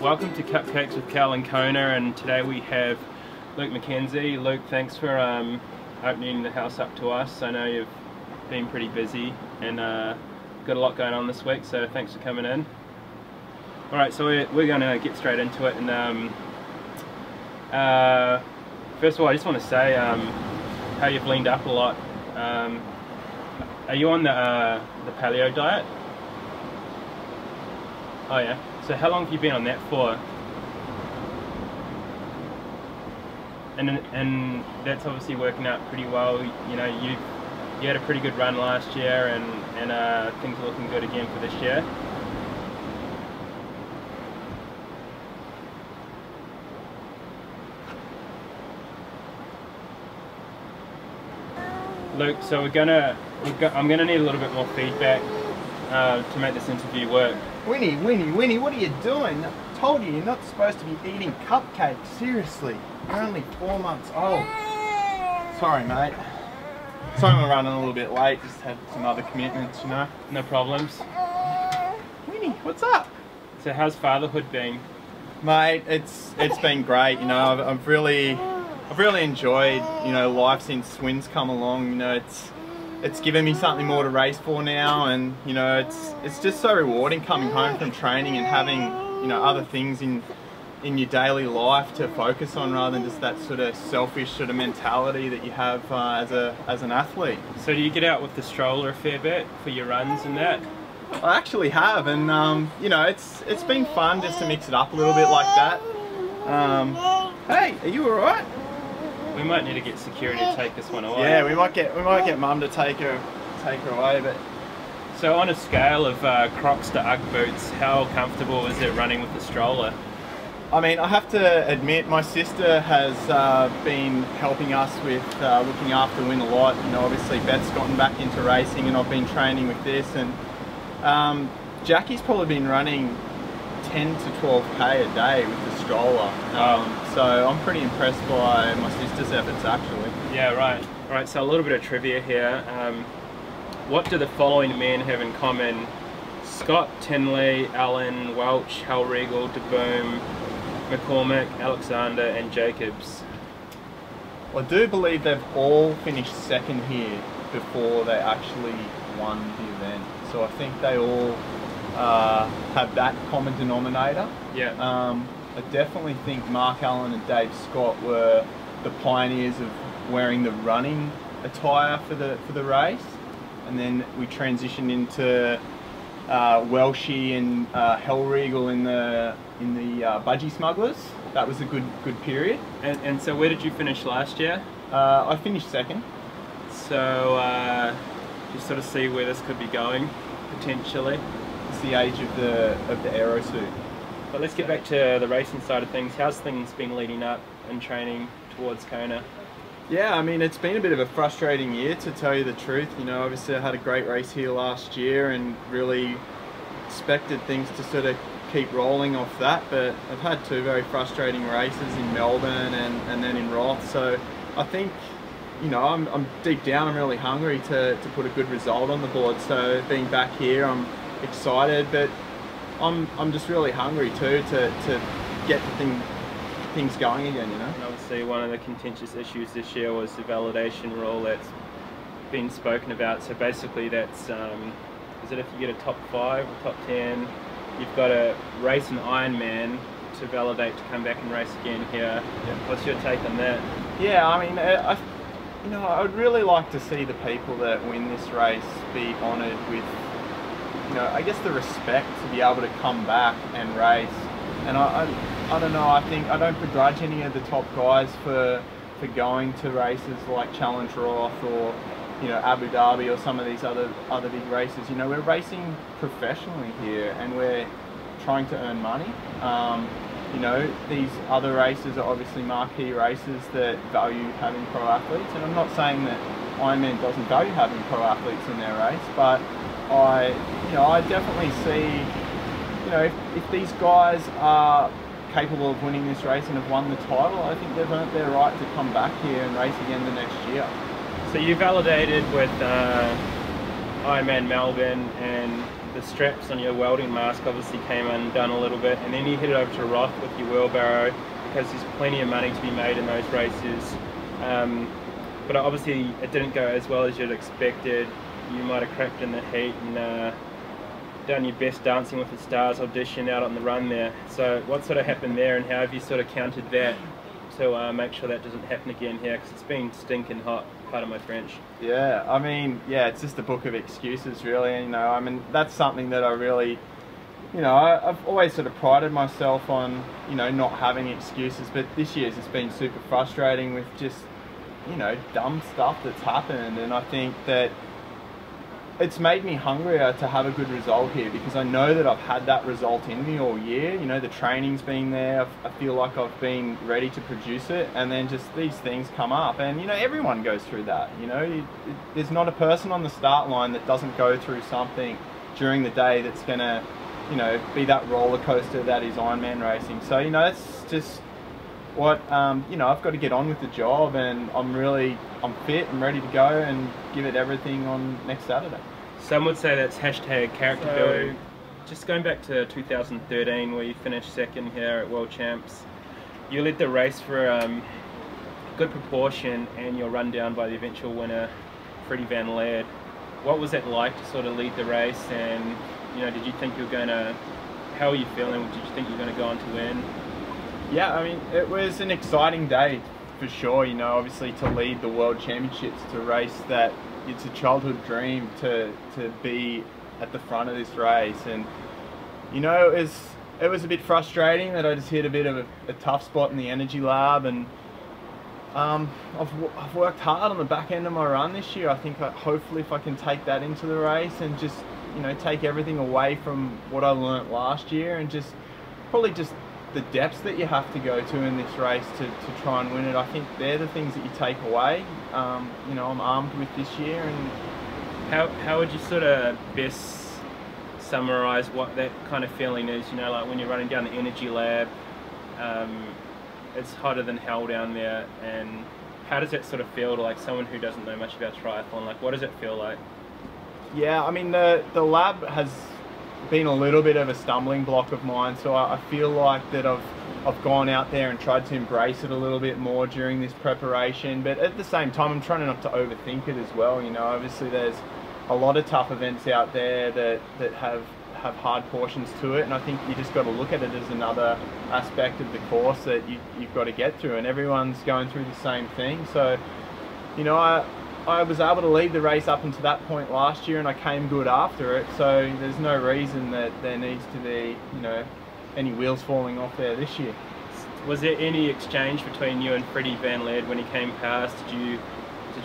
Welcome to Cupcakes with Cal and Kona, and today we have Luke McKenzie. Luke, thanks for opening the house up to us. I know you've been pretty busy and got a lot going on this week, so thanks for coming in. Alright, so we're going to get straight into it, and first of all I just want to say how you've leaned up a lot. Are you on the paleo diet? Oh yeah. So how long have you been on that for? And that's obviously working out pretty well. You know, you had a pretty good run last year, and things are looking good again for this year. Luke, so I'm gonna need a little bit more feedback to make this interview work. Winnie, what are you doing? I told you, you're not supposed to be eating cupcakes, seriously. You're only 4 months old. Sorry, mate. Sorry I'm running a little bit late, just had some other commitments, you know. No problems. Winnie, what's up? So how's fatherhood been? Mate, it's been great, you know. I've really enjoyed, you know, life since Wynn's come along. You know, it's given me something more to race for now, and you know, it's just so rewarding coming home from training and having, you know, other things in your daily life to focus on rather than just that sort of selfish sort of mentality that you have as an athlete. So do you get out with the stroller a fair bit for your runs and that? I actually have, and you know, it's been fun just to mix it up a little bit like that. Hey, are you alright? We might need to get security to take this one away. Yeah, we might get Mum to take her away. But so on a scale of Crocs to UGG boots, how comfortable is it running with the stroller? I mean, I have to admit, my sister has been helping us with looking after Wynn a lot. You know, obviously Beth's gotten back into racing, and I've been training with this, and Jackie's probably been running 10 to 12k a day with the stroller. So I'm pretty impressed by my sister's efforts, actually. Yeah, right. Alright, so a little bit of trivia here. What do the following men have in common? Scott, Tinley, Allen, Welch, Hellriegel, DeBoom, McCormick, Alexander and Jacobs. Well, I do believe they've all finished second here before they actually won the event. So I think they all have that common denominator. Yeah. I definitely think Mark Allen and Dave Scott were the pioneers of wearing the running attire for the race, and then we transitioned into Welshie and Hellriegel in the Budgie Smugglers. That was a good period. And so where did you finish last year? I finished second. So you sort of see where this could be going potentially. It's the age of the aero suit. But let's get back to the racing side of things. How's things been leading up and training towards Kona? Yeah, I mean, it's been a bit of a frustrating year, to tell you the truth. You know, obviously I had a great race here last year and really expected things to sort of keep rolling off that, but I've had two very frustrating races in Melbourne and then in Roth. So I think, you know, I'm deep down, I'm really hungry to put a good result on the board. So being back here, I'm excited, but I'm just really hungry too to get things going again, you know. And obviously one of the contentious issues this year was the validation rule that's been spoken about. So basically that's, is it if you get a top 5 or top 10, you've got to race an Ironman to validate to come back and race again here. Yeah. What's your take on that? Yeah, I mean, you know, I would really like to see the people that win this race be honoured with, you know, I guess the respect to be able to come back and race. And I don't know, I think I don't begrudge any of the top guys for going to races like Challenge Roth or, you know, Abu Dhabi or some of these other big races. You know, we're racing professionally here and we're trying to earn money. You know, these other races are obviously marquee races that value having pro athletes, and I'm not saying that Ironman doesn't value having pro athletes in their race, but I definitely see, you know, if these guys are capable of winning this race and have won the title, I think they've earned their right to come back here and race again the next year. So you validated with Ironman Melbourne and the straps on your welding mask obviously came undone a little bit, and then you headed over to Roth with your wheelbarrow because there's plenty of money to be made in those races. But obviously it didn't go as well as you'd expected. You might have cracked in the heat and done your best Dancing with the Stars audition out on the run there. So what sort of happened there, and how have you sort of countered that to make sure that doesn't happen again here? Because it's been stinking hot, pardon my French. Yeah, I mean, yeah, it's just a book of excuses, really. You know, I mean, that's something that I really, you know, I've always sort of prided myself on, you know, not having excuses. But this year's it's been super frustrating with just, you know, dumb stuff that's happened. And I think that it's made me hungrier to have a good result here, because I know that I've had that result in me all year. You know, the training's been there. I feel like I've been ready to produce it, and then just these things come up. And, you know, everyone goes through that. You know, there's not a person on the start line that doesn't go through something during the day that's going to, you know, be that roller coaster that is Ironman racing. So, you know, it's just what, you know, I've got to get on with the job, and I'm fit, I'm ready to go and give it everything on next Saturday. Some would say that's hashtag character building. Just going back to 2013 where you finished second here at World Champs, you led the race for a good proportion and you're run down by the eventual winner, Freddie Van Laird. What was that like to sort of lead the race, and, you know, did you think you were going to, how are you feeling? Did you think you were going to go on to win? Yeah, I mean, it was an exciting day for sure. You know, obviously to lead the World Championships, to race that, it's a childhood dream to be at the front of this race. And, you know, it was a bit frustrating that I just hit a bit of a tough spot in the energy lab, and I've worked hard on the back end of my run this year. I think hopefully if I can take that into the race and just, you know, take everything away from what I learnt last year, and just probably just the depths that you have to go to in this race to try and win it. I think they're the things that you take away. You know, I'm armed with this year. And how would you sort of best summarize what that kind of feeling is? You know, like when you're running down the energy lab, it's hotter than hell down there, and how does that sort of feel to, like, someone who doesn't know much about triathlon? Like, what does it feel like? Yeah, I mean, the lab has been a little bit of a stumbling block of mine, so I feel like that I've gone out there and tried to embrace it a little bit more during this preparation. But at the same time, I'm trying not to overthink it as well. You know, obviously there's a lot of tough events out there that have hard portions to it, and I think you just got to look at it as another aspect of the course that you've got to get through, and everyone's going through the same thing. So, you know, I was able to lead the race up until that point last year, and I came good after it, so there's no reason that there needs to be, you know, any wheels falling off there this year. Was there any exchange between you and Freddie Van Laird when he came past? Did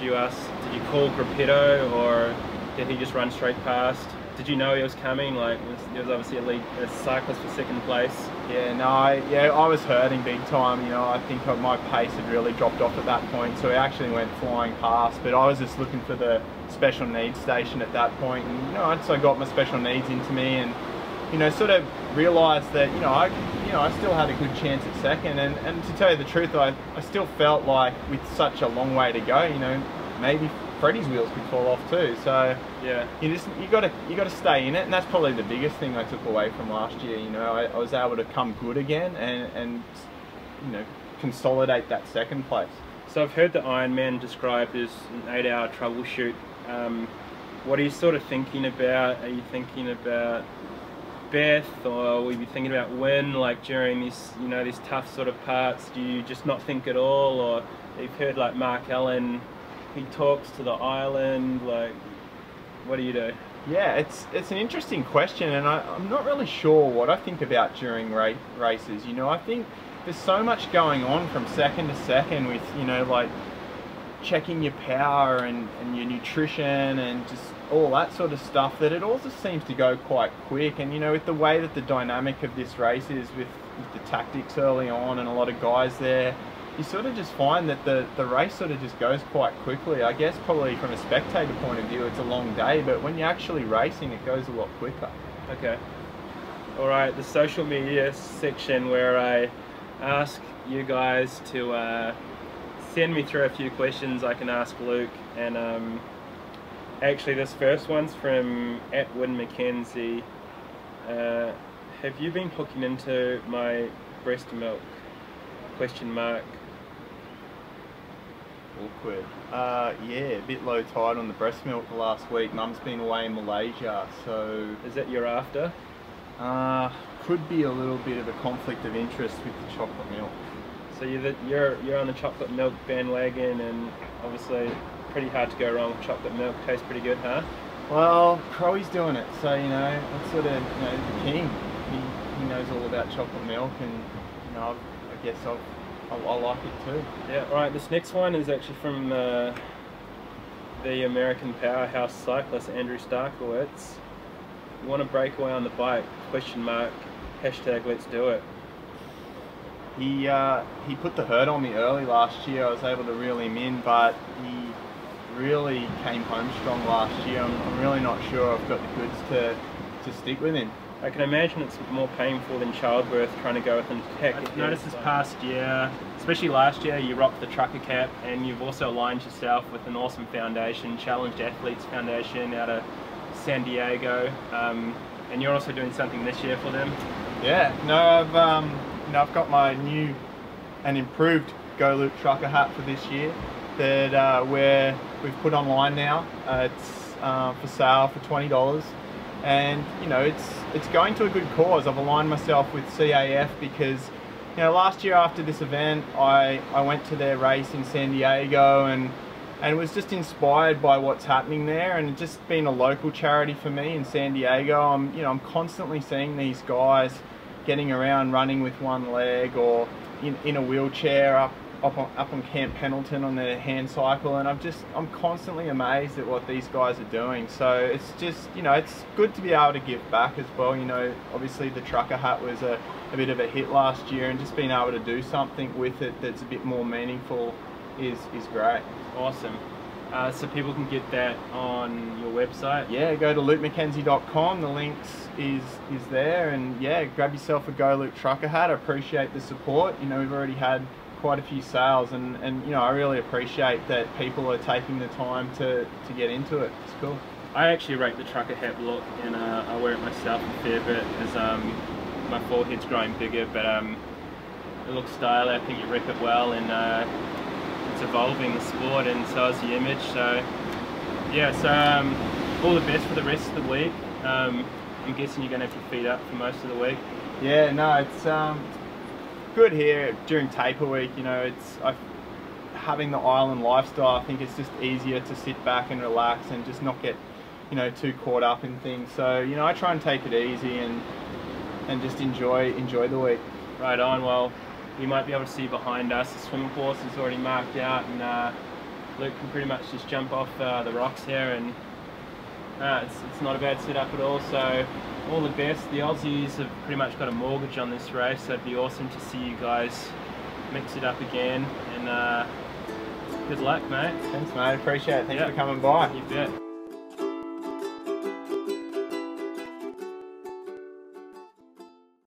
you call Gruppetto, or did he just run straight past? Did you know he was coming? Like, he was obviously a cyclist for second place. Yeah, no, I was hurting big time. You know, I think my pace had really dropped off at that point, so he actually went flying past. But I was just looking for the special needs station at that point, and, you know, so I got my special needs into me, and, you know, sort of realised that, I still had a good chance at second, and to tell you the truth, I still felt like with such a long way to go, you know, maybe Freddie's wheels could fall off too. So yeah, you got to stay in it, and that's probably the biggest thing I took away from last year. You know, I was able to come good again and you know, consolidate that second place. So I've heard the Ironman described as an 8-hour troubleshoot. What are you sort of thinking about? Are you thinking about Beth, or will you be thinking about Win, like during these, you know, these tough sort of parts? Do you just not think at all? Or you've heard like Mark Allen, he talks to the island, like, what do you do? Yeah, it's an interesting question, and I'm not really sure what I think about during races. You know, I think there's so much going on from second to second with, you know, like checking your power and your nutrition and just all that sort of stuff, that it all just seems to go quite quick. And, you know, with the way that the dynamic of this race is with the tactics early on and a lot of guys there, you sort of just find that the race sort of just goes quite quickly. I guess probably from a spectator point of view it's a long day, but when you're actually racing it goes a lot quicker. Okay. Alright, the social media section where I ask you guys to send me through a few questions I can ask Luke, and Actually, this first one's from Luke McKenzie. Have you been hooking into my breast milk? Question mark. Awkward. Yeah, a bit low tide on the breast milk the last week. Mum's been away in Malaysia, so... Is that you're after? Could be a little bit of a conflict of interest with the chocolate milk. So you're on the chocolate milk bandwagon, and obviously pretty hard to go wrong with chocolate milk. Tastes pretty good, huh? Well, Crowy's doing it, so you know, that's sort of, you know, the king. He knows all about chocolate milk, and you know, I guess I like it too. Yeah. Right. This next one is actually from the American powerhouse cyclist Andrew Starkowitz. You want to break away on the bike? Question mark. Hashtag let's do it. He put the hurt on me early last year. I was able to reel him in, but he really came home strong last year. I'm really not sure I've got the goods to stick with him. I can imagine it's more painful than childbirth trying to go with him. Heck, I've noticed this past year, especially last year, you rocked the trucker cap, and you've also aligned yourself with an awesome foundation, Challenged Athletes Foundation out of San Diego, and you're also doing something this year for them. Yeah, no, I've got my new and improved Go Luke trucker hat for this year that we've put online now. It's for sale for $20, and you know it's going to a good cause. I've aligned myself with CAF because you know last year after this event I went to their race in San Diego and was just inspired by what's happening there, and it's just been a local charity for me in San Diego. I'm constantly seeing these guys getting around running with one leg or in a wheelchair up on Camp Pendleton on their hand cycle, and I'm constantly amazed at what these guys are doing. So it's just, you know, it's good to be able to give back as well. You know, obviously the trucker hat was a bit of a hit last year, and just being able to do something with it that's a bit more meaningful is great. Awesome. So people can get that on your website? Yeah, go to lukemckenzie.com. The links is there, and yeah, grab yourself a Go Luke trucker hat. I appreciate the support. You know, we've already had quite a few sales, and you know, I really appreciate that people are taking the time to get into it. It's cool. I actually rate the trucker hat look, and I wear it myself a fair bit as my forehead's growing bigger, but it looks stylish. I think you rep it well, and it's evolving the sport, and so is the image. So yeah, so all the best for the rest of the week. I'm guessing you're going to have your feet up for most of the week. Yeah, no, it's good here during taper week. You know, having the island lifestyle. I think it's just easier to sit back and relax and just not get, you know, too caught up in things. So you know, I try and take it easy and just enjoy the week. Right on. Well, you might be able to see behind us the swimming course is already marked out, and Luke can pretty much just jump off the rocks here, and it's not a bad setup at all. So all the best. The Aussies have pretty much got a mortgage on this race, so it'd be awesome to see you guys mix it up again, and good luck, mate. Thanks, mate. Appreciate it. Thanks for coming by. You bet.